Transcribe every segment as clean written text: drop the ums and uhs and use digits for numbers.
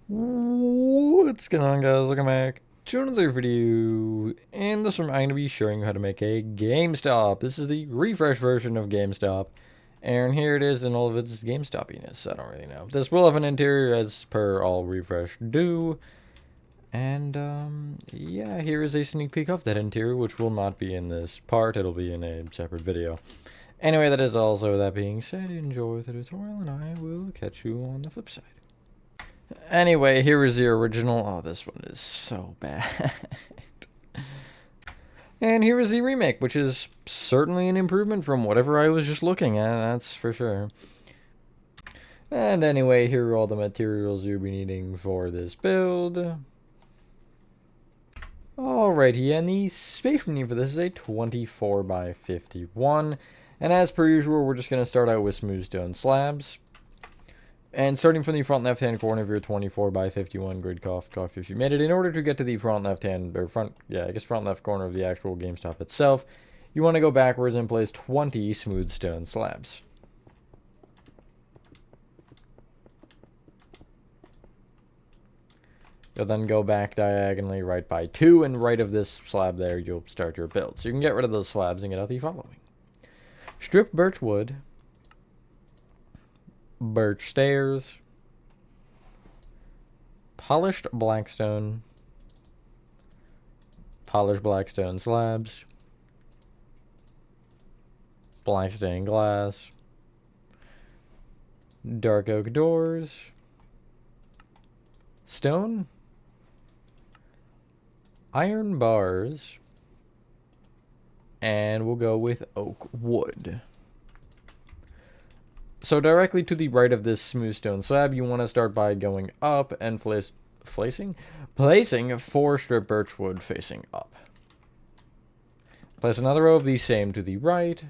What's going on, guys? Welcome back to another video. In this one, I'm going to be showing you how to make a GameStop. This is the refresh version of GameStop. And here it is in all of its GameStopiness. I don't really know. This will have an interior as per all refresh do. And, yeah, here is a sneak peek of that interior, which will not be in this part. It'll be in a separate video. Anyway, that is also that being said, enjoy the tutorial, and I will catch you on the flip side. Anyway, here is the original. Oh, this one is so bad. And here is the remake, which is certainly an improvement from whatever I was just looking at, that's for sure. And anyway, here are all the materials you'll be needing for this build. Alrighty, and the space we need for this is a 24 by 51. And as per usual, we're just going to start out with smooth stone slabs. And starting from the front left-hand corner of your 24 by 51 grid cough if you made it, in order to get to the front left-hand, or front left corner of the actual GameStop itself, you want to go backwards and place 20 smooth stone slabs. You'll then go back diagonally right by 2, and right of this slab there, you'll start your build. So you can get rid of those slabs and get out the following. Stripped birch wood, birch stairs, polished blackstone, polished blackstone slabs, black stained glass, dark oak doors, stone, iron bars, and we'll go with oak wood. So directly to the right of this smooth stone slab, you want to start by going up and placing 4 strip birch wood facing up. Place another row of the same to the right,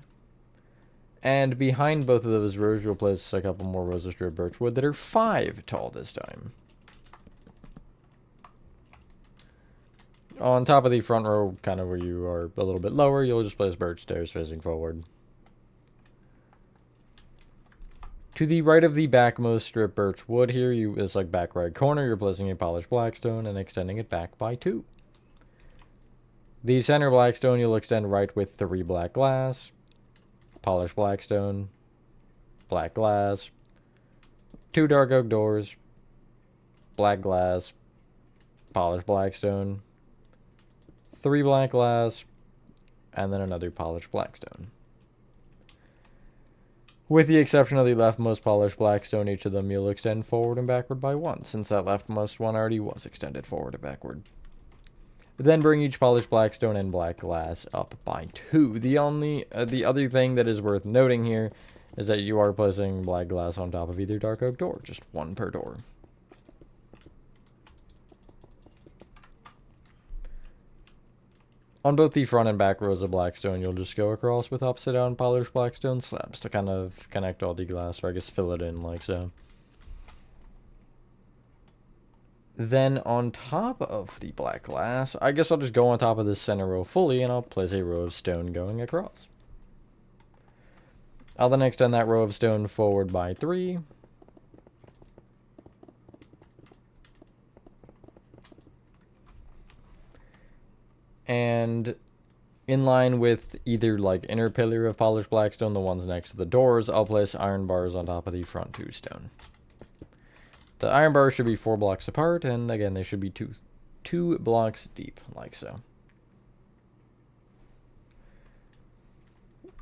and behind both of those rows, you'll place a couple more rows of strip birch wood that are 5 tall this time. On top of the front row, kind of where you are a little bit lower, you'll just place birch stairs facing forward. To the right of the backmost strip birch wood here, it's like back right corner, you're placing a polished blackstone and extending it back by 2. The center blackstone you'll extend right with 3 black glass, polished blackstone, black glass, 2 dark oak doors, black glass, polished blackstone, 3 black glass, and then another polished blackstone. With the exception of the leftmost polished blackstone, each of them you'll extend forward and backward by 1, since that leftmost one already was extended forward and backward. Then bring each polished blackstone and black glass up by 2. The other thing that is worth noting here is that you are placing black glass on top of either dark oak door, just 1 per door. On both the front and back rows of blackstone, you'll just go across with upside down polished blackstone slabs to kind of connect all the glass, or I guess fill it in like so. Then on top of the black glass, I guess I'll just go on top of this center row fully, and I'll place a row of stone going across. I'll then extend that row of stone forward by 3. And in line with either like inner pillar of polished blackstone, the ones next to the doors, I'll place iron bars on top of the front 2 stone. The iron bars should be 4 blocks apart, and again, they should be two blocks deep, like so.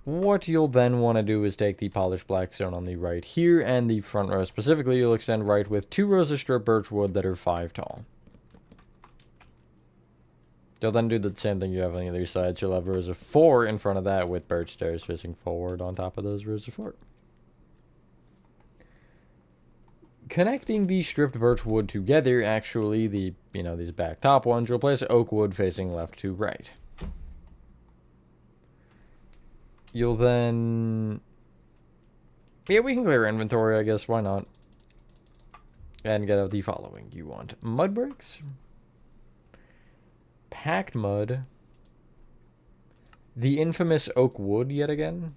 What you'll then want to do is take the polished blackstone on the right here, and the front row specifically, you'll extend right with 2 rows of strip birch wood that are 5 tall. You'll then do the same thing you have on the other side. So you'll have rows of 4 in front of that with birch stairs facing forward on top of those rows of 4. Connecting the stripped birch wood together, actually, these back top ones, you'll place oak wood facing left to right. You'll then... yeah, we can clear inventory, I guess. Why not? And get out the following. You want mud bricks, packed mud, the infamous oak wood yet again,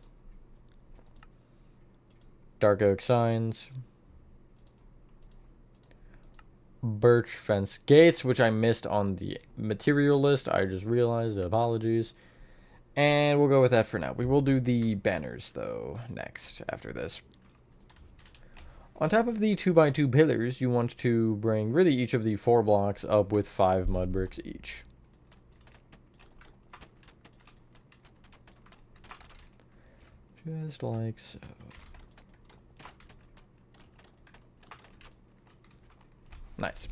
dark oak signs, birch fence gates, which I missed on the material list. I just realized, apologies. And we'll go with that for now. We will do the banners, though, next, after this. On top of the 2x2 pillars, you want to bring really each of the 4 blocks up with 5 mud bricks each. Just like so. Nice.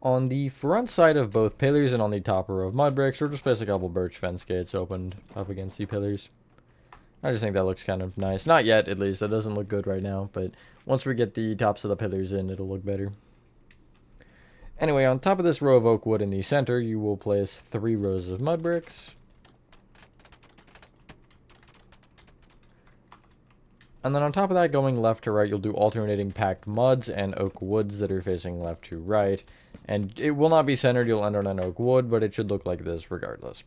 On the front side of both pillars and on the top row of mud bricks, we'll just place a couple birch fence gates opened up against the pillars. I just think that looks kind of nice. Not yet, at least. That doesn't look good right now, but once we get the tops of the pillars in, it'll look better. Anyway, on top of this row of oak wood in the center, you will place 3 rows of mud bricks. And then on top of that, going left to right, you'll do alternating packed muds and oak woods that are facing left to right. And it will not be centered, you'll end on an oak wood, but it should look like this regardless.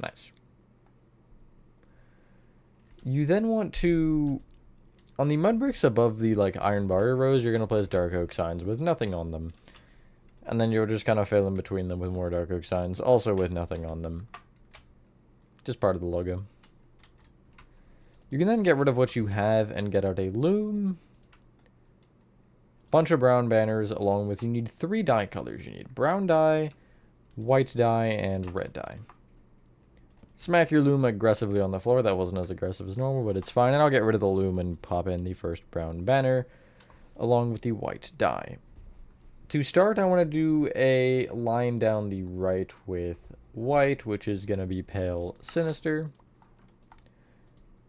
Nice. You then want to, on the mud bricks above the iron bar rows, you're going to place dark oak signs with nothing on them. And then you'll just kind of fill in between them with more dark oak signs, also with nothing on them. Just part of the logo. You can then get rid of what you have and get out a loom, bunch of brown banners, along with, you need 3 dye colors. You need brown dye, white dye, and red dye. Smack your loom aggressively on the floor. That wasn't as aggressive as normal, but it's fine. And I'll get rid of the loom and pop in the first brown banner, along with the white dye. To start, I want to do a line down the right with white, which is going to be pale sinister.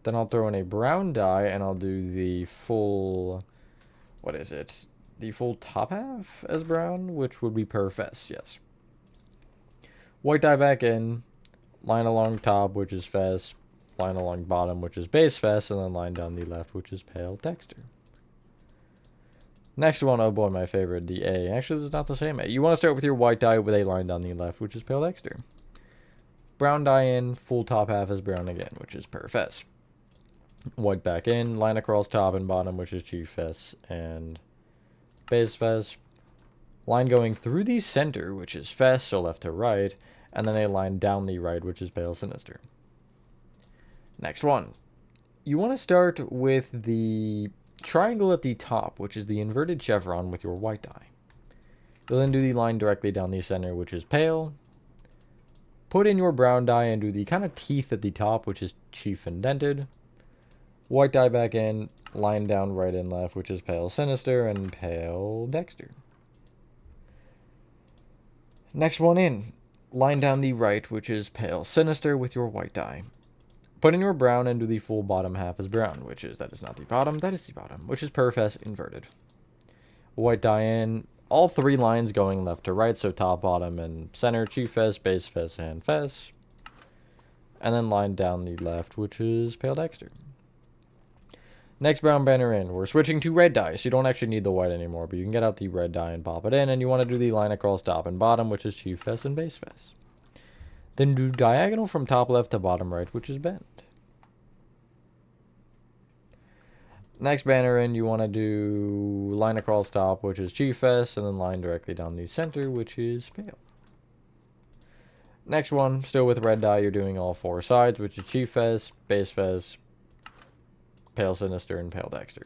Then I'll throw in a brown dye, and I'll do the full, what is it? The full top half as brown, which would be Perfest, yes. White dye back in, line along top, which is Fest, line along bottom, which is base Fest, and then line down the left, which is pale Dexter. Next one, oh boy, my favorite, the A. Actually, this is not the same A. You want to start with your white dye with a line down the left, which is pale Dexter. Brown dye in, full top half is brown again, which is Perfest. White back in, line across top and bottom, which is Chief Fest and base Fest. Line going through the center, which is Fest, so left to right, and then a line down the right, which is pale sinister. Next one. You want to start with the triangle at the top, which is the inverted chevron with your white dye. You'll then do the line directly down the center, which is pale. Put in your brown dye and do the kind of teeth at the top, which is Chief indented. White dye back in, line down right and left, which is pale sinister, and pale Dexter. Next one in, line down the right, which is pale sinister with your white dye. Put in your brown and do the full bottom half as brown, which is, that is not the bottom, that is the bottom, which is Perfest inverted. White dye in, all 3 lines going left to right, so top, bottom, and center, Chief Fest, base Fest, and Fest. And then line down the left, which is pale Dexter. Next brown banner in, we're switching to red dye, so you don't actually need the white anymore, but you can get out the red dye and pop it in, and you want to do the line across top and bottom, which is Chief Fest and base Fest. Then do diagonal from top left to bottom right, which is bend. Next banner in, you want to do line across top, which is Chief Fest, and then line directly down the center, which is pale. Next one, still with red dye, you're doing all 4 sides, which is Chief Fest, base Fest, pale sinister, and pale Dexter.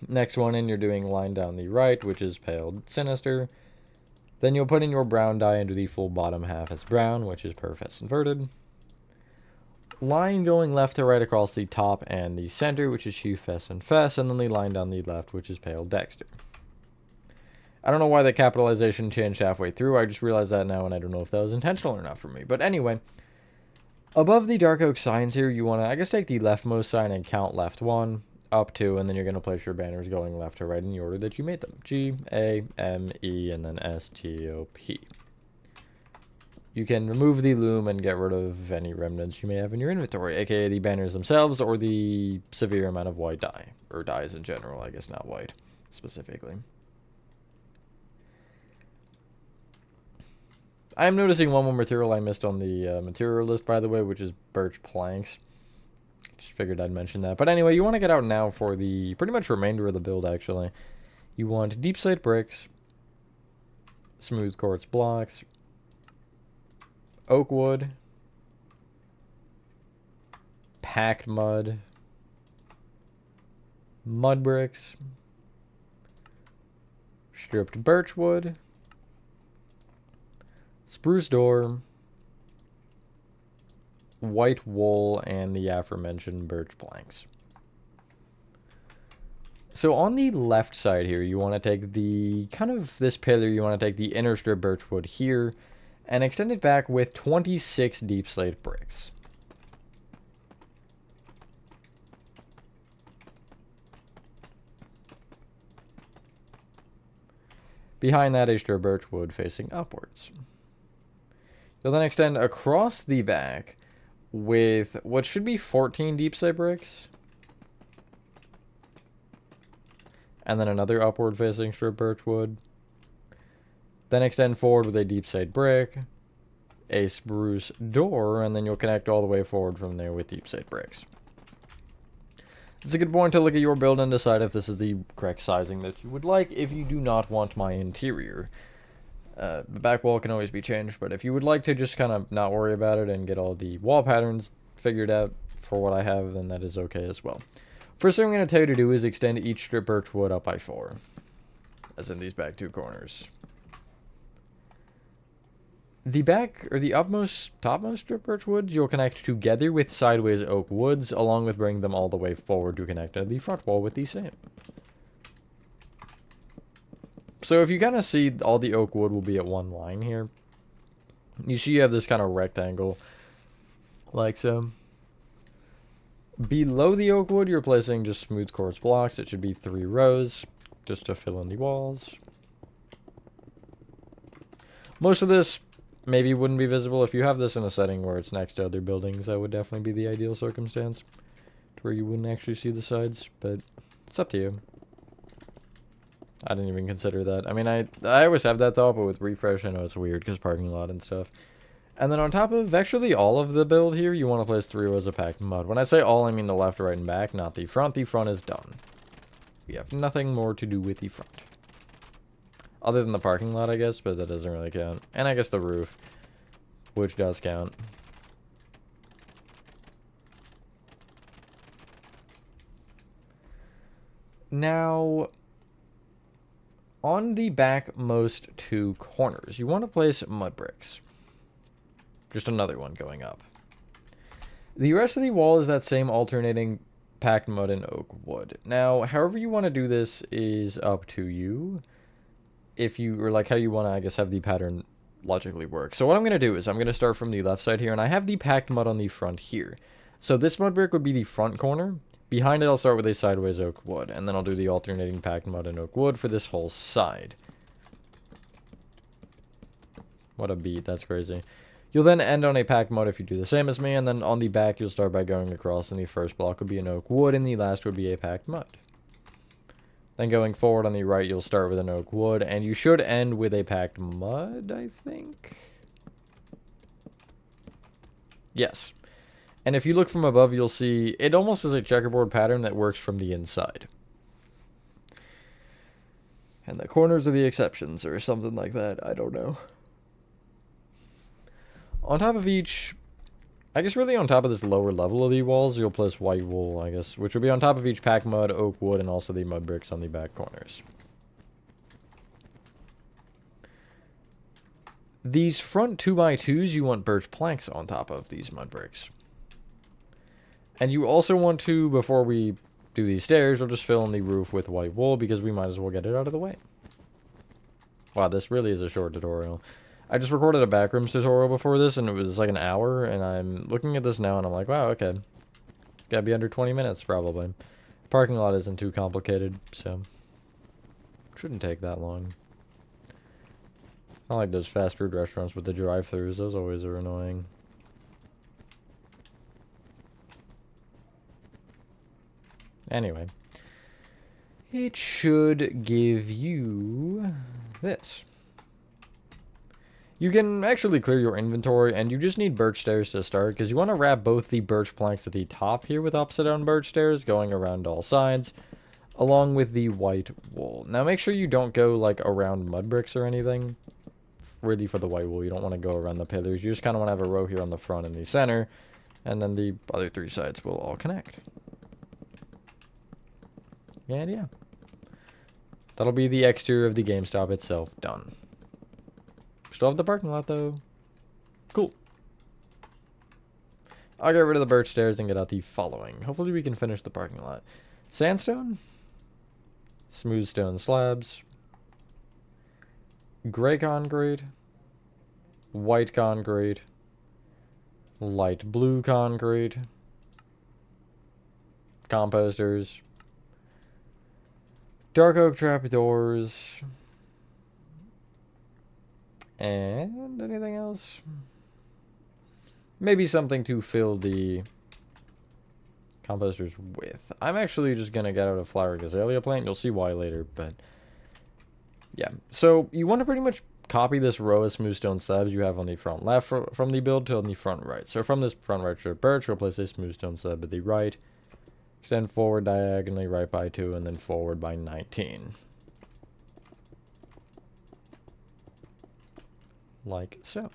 Next one in, you're doing line down the right, which is pale sinister. Then you'll put in your brown dye and do the full bottom half as brown, which is Perfest inverted. Line going left to right across the top and the center, which is Chief Fest and Fest, and then the line down the left, which is pale Dexter. I don't know why the capitalization changed halfway through. I just realized that now, and I don't know if that was intentional or not for me. But anyway, above the dark oak signs here, you want to, I guess, take the leftmost sign and count left 1, up 2, and then you're going to place your banners going left to right in the order that you made them. G, A, M, E, and then S, T, O, P. You can remove the loom and get rid of any remnants you may have in your inventory, aka the banners themselves or the severe amount of white dye, or dyes in general, I guess, not white specifically. I am noticing one more material I missed on the material list, by the way, which is birch planks. Just figured I'd mention that. But anyway, you want to get out now for the pretty much remainder of the build, actually. You want deep slate bricks, smooth quartz blocks, oak wood, packed mud, mud bricks, stripped birch wood, spruce door, white wool, and the aforementioned birch planks. So on the left side here, you want to take the, kind of this pillar, you want to take the inner strip birch wood here, and extend it back with 26 deep slate bricks. Behind that is your birch wood facing upwards. You'll then extend across the back with what should be 14 deep slate bricks. And then another upward facing strip birch wood. Then extend forward with a deep slate brick, a spruce door, and then you'll connect all the way forward from there with deep slate bricks. It's a good point to look at your build and decide if this is the correct sizing that you would like if you do not want my interior. The back wall can always be changed, but if you would like to just kind of not worry about it and get all the wall patterns figured out for what I have, then that is okay as well. First thing I'm going to tell you to do is extend each strip birch wood up by 4, as in these back 2 corners. The back, or the topmost strip birch woods, you'll connect together with sideways oak woods, along with bringing them all the way forward to connect to the front wall with the same. So if you kind of see, all the oak wood will be at one line here. You see you have this kind of rectangle, like so. Below the oak wood, you're placing just smooth quartz blocks. It should be 3 rows, just to fill in the walls. Most of this maybe wouldn't be visible. If you have this in a setting where it's next to other buildings, that would definitely be the ideal circumstance, to where you wouldn't actually see the sides, but it's up to you. I didn't even consider that. I mean, I always have that thought, but with refresh, I know it's weird because parking lot and stuff. And then on top of actually all of the build here, you want to place 3 rows of packed mud. When I say all, I mean the left, right, and back, not the front. The front is done. We have nothing more to do with the front. Other than the parking lot, I guess, but that doesn't really count. And I guess the roof, which does count. Now, on the backmost 2 corners, you want to place mud bricks. Just another one going up. The rest of the wall is that same alternating packed mud and oak wood. Now, however you want to do this is up to you. If you, or like how you want to, I guess, have the pattern logically work. So what I'm going to do is I'm going to start from the left side here, and I have the packed mud on the front here. So this mud brick would be the front corner. Behind it, I'll start with a sideways oak wood, and then I'll do the alternating packed mud and oak wood for this whole side. What a beat, that's crazy. You'll then end on a packed mud if you do the same as me, and then on the back, you'll start by going across, and the first block would be an oak wood, and the last would be a packed mud. Then going forward on the right, you'll start with an oak wood, and you should end with a packed mud, I think? Yes. And if you look from above, you'll see it almost is a checkerboard pattern that works from the inside. And the corners are the exceptions, or something like that, I don't know. On top of each, I guess really on top of this lower level of the walls, you'll place white wool, I guess, which will be on top of each packed mud, oak wood, and also the mud bricks on the back corners. These front 2x2s, you want birch planks on top of these mud bricks. And you also want to, before we do these stairs, we'll just fill in the roof with white wool because we might as well get it out of the way. Wow, this really is a short tutorial. I just recorded a backrooms tutorial before this, and it was like an hour, and I'm looking at this now, and I'm like, wow, okay. It's gotta be under 20 minutes, probably. Parking lot isn't too complicated, so shouldn't take that long. Not like those fast food restaurants with the drive-thrus. Those always are annoying. Anyway. It should give you this. You can actually clear your inventory, and you just need birch stairs to start, because you want to wrap both the birch planks at the top here with upside down birch stairs going around all sides, along with the white wool. Now make sure you don't go like around mud bricks or anything. Really, for the white wool, you don't want to go around the pillars. You just kind of want to have a row here on the front and the center, and then the other three sides will all connect. And yeah, that'll be the exterior of the GameStop itself done. Still have the parking lot though. Cool. I'll get rid of the birch stairs and get out the following. Hopefully we can finish the parking lot. Sandstone, smooth stone slabs, gray concrete, white concrete, light blue concrete, composters, dark oak trapdoors, and anything else? Maybe something to fill the composters with. I'm actually just going to get out a flowering azalea plant. You'll see why later, but yeah. So you want to pretty much copy this row of smooth stone slabs you have on the front left from the build to on the front right. So from this front right strip birch, replace a smooth stone slab at the right. Extend forward diagonally right by 2 and then forward by 19. Like so.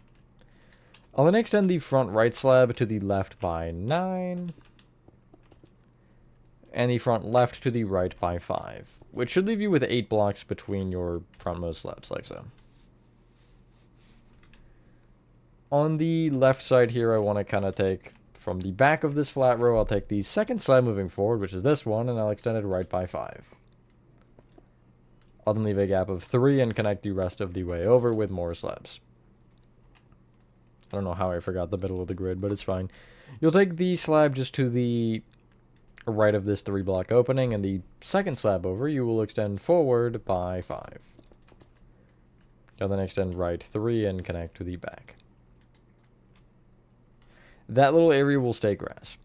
I'll then extend the front right slab to the left by 9. And the front left to the right by 5. Which should leave you with 8 blocks between your frontmost slabs, like so. On the left side here, I want to kind of take, from the back of this flat row, I'll take the second slab moving forward, which is this one, and I'll extend it right by 5. I'll then leave a gap of 3 and connect the rest of the way over with more slabs. I don't know how I forgot the middle of the grid, but it's fine. You'll take the slab just to the right of this 3-block opening, and the second slab over you will extend forward by 5. You'll then extend right 3 and connect to the back. That little area will stay grass.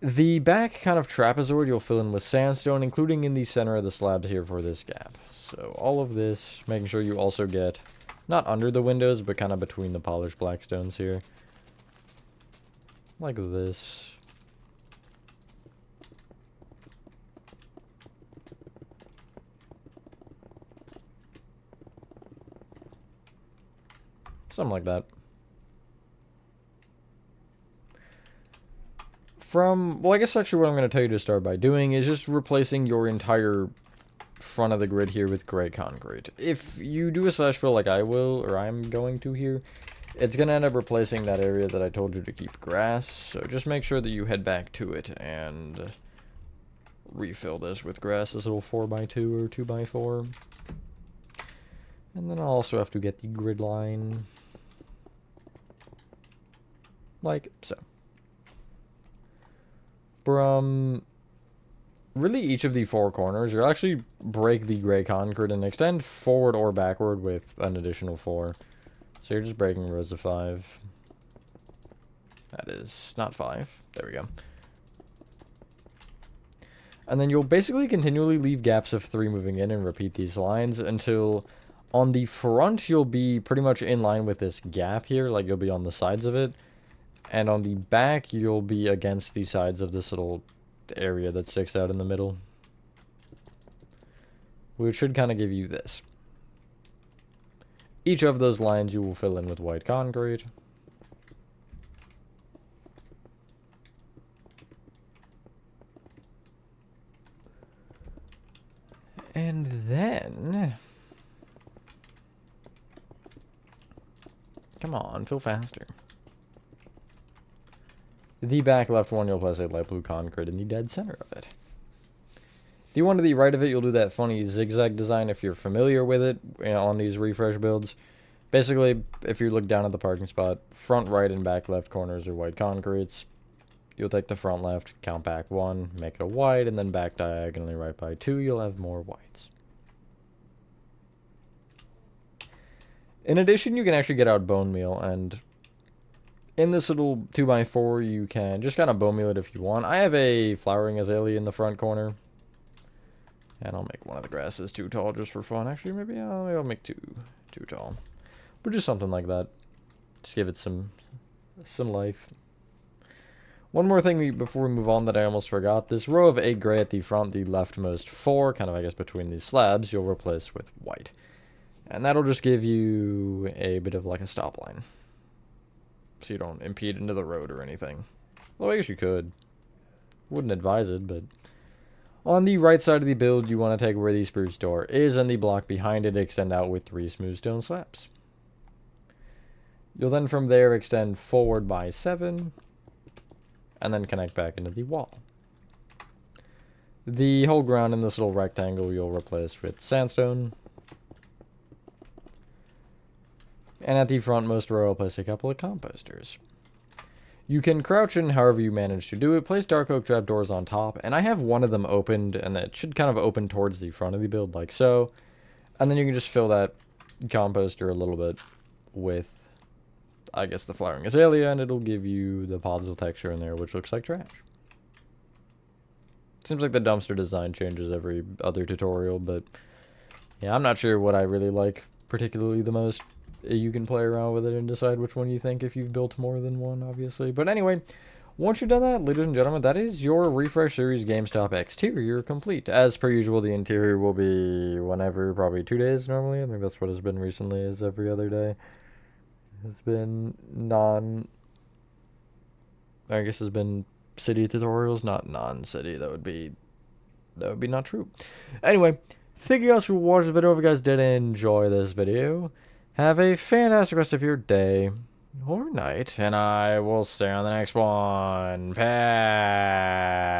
The back kind of trapezoid you'll fill in with sandstone, including in the center of the slabs here for this gap. So all of this, making sure you also get, not under the windows, but kind of between the polished black stones here. Like this. Something like that. Well, I guess actually what I'm going to tell you to start by doing is just replacing your entire front of the grid here with gray concrete. If you do a slash fill like I will, or I'm going to here, it's going to end up replacing that area that I told you to keep grass. So just make sure that you head back to it and refill this with grass, this little 4x2 or 2x4. And then I'll also have to get the grid line like so. From really each of the 4 corners, you'll actually break the gray concrete and extend forward or backward with an additional 4. So you're just breaking rows of 5. That is not 5. There we go. And then you'll basically continually leave gaps of 3 moving in and repeat these lines until on the front you'll be pretty much in line with this gap here, like you'll be on the sides of it. And on the back, you'll be against the sides of this little area that sticks out in the middle. Which should kind of give you this. Each of those lines you will fill in with white concrete. And then... come on, fill faster. The back left one, you'll place a light blue concrete in the dead center of it. The one to the right of it, you'll do that funny zigzag design if you're familiar with it, on these refresh builds. Basically, if you look down at the parking spot, front right and back left corners are white concretes. You'll take the front left, count back 1, make it a white, and then back diagonally right by 2, you'll have more whites. In addition, you can actually get out bone meal, and in this little 2x4, you can just kind of bone meal it if you want. I have a flowering azalea in the front corner. And I'll make one of the grasses too tall just for fun. Actually, maybe I'll make 2 too tall. But just something like that. Just give it some life. One more thing before we move on that I almost forgot. This row of 8 gray at the front, the leftmost 4, kind of I guess between these slabs, you'll replace with white. And that'll just give you a bit of like a stop line. So you don't impede into the road or anything. Well, I guess you could. Wouldn't advise it, but... On the right side of the build, you want to take where the spruce door is, and the block behind it extend out with 3 smooth stone slabs. You'll then from there extend forward by 7, and then connect back into the wall. The whole ground in this little rectangle you'll replace with sandstone. And at the frontmost row, I'll place a couple of composters. You can crouch in however you manage to do it. Place dark oak trapdoors on top, and I have one of them opened, and it should kind of open towards the front of the build like so. And then you can just fill that composter a little bit with, I guess, the flowering azalea, and it'll give you the positive texture in there, which looks like trash. Seems like the dumpster design changes every other tutorial, but yeah, I'm not sure what I really like particularly the most. You can play around with it and decide which one you think if you've built more than one, obviously. But anyway, once you've done that, ladies and gentlemen, that is your Refresh Series GameStop exterior complete. As per usual, the interior will be whenever, probably 2 days normally. I think that's what it's been recently, is every other day. It's been I guess it's been city tutorials, not non-city. That would be not true. Anyway, thank you guys for watching the video. If you guys did enjoy this video, have a fantastic rest of your day or night, and I will see you on the next one. Peace.